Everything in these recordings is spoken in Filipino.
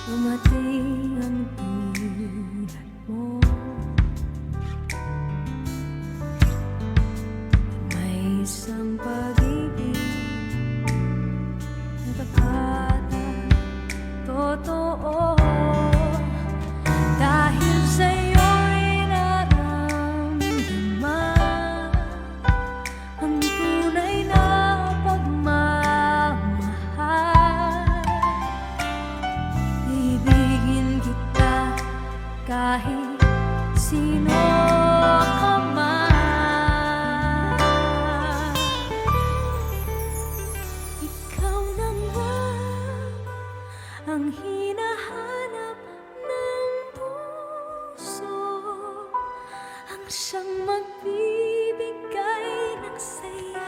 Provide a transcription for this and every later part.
dumating ang tulad mo. May isang pag-ibig na tapat at totoo. Dahil sa'yo'y nararamdaman ang tunay na pagmamahal. Ibigin kita kahit sino ka man. Ikaw na nga ang hinahanap ng puso, ang siyang magbibigay ng saya,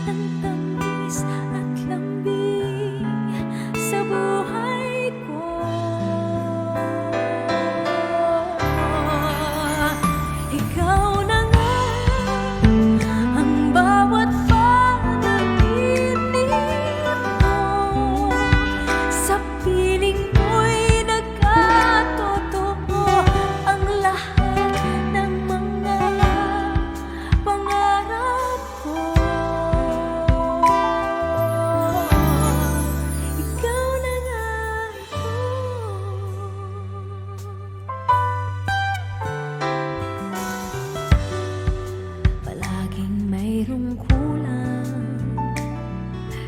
ng tamis at lambing sa buhay ko. Ikaw na nga ang bawat panaginip ko, sa piling mo'y nagkatotoo ang lahat ng mga pangarap ko. Ikaw na nga ito. Palaging mayroong kulang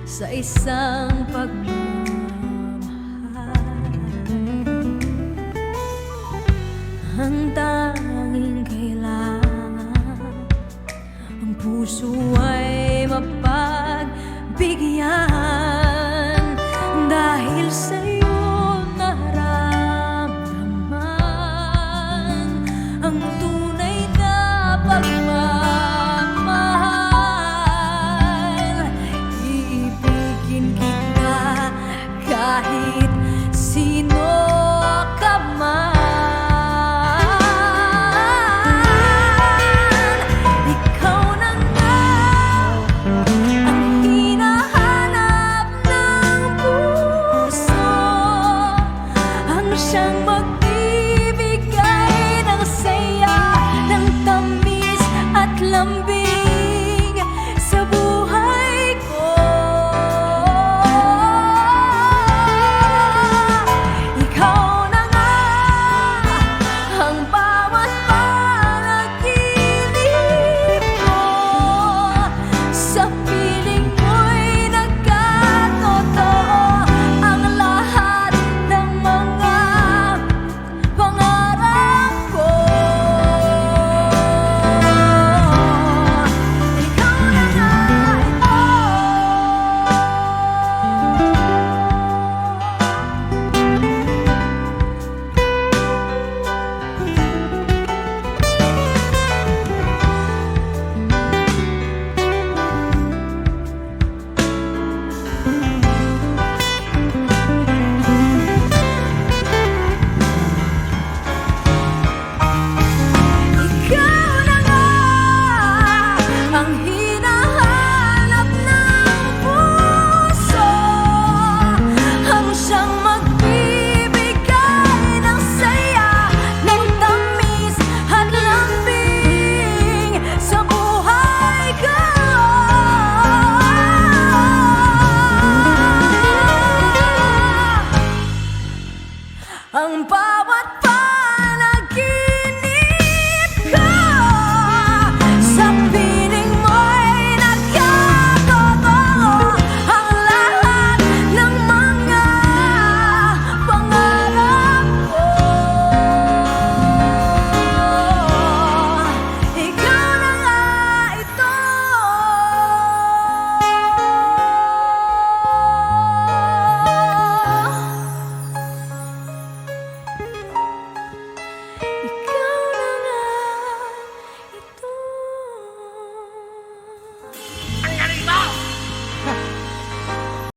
sa isang pagmamahal. Ang tanging kailangan, ang puso ay mapagbigyan. Dahil sa'yo naramdaman ang tunay na pagmamahal. Iibigin kita kahit sino ka man. Ikaw na nga ang hinahanap ng puso, ang siyang magbibigay ng saya, ng tamis at lambing sa buhay ko. Ikaw na nga ang bawat panaginip ko, sa piling mo'y nagkatotoo ang lahat ng mga pangarap ko. Ikaw na nga ito. Ikaw na nga ang hinahanap ng puso, ang siyang magbibigay ng saya, ng tamis at lambing sa buhay ko. Ang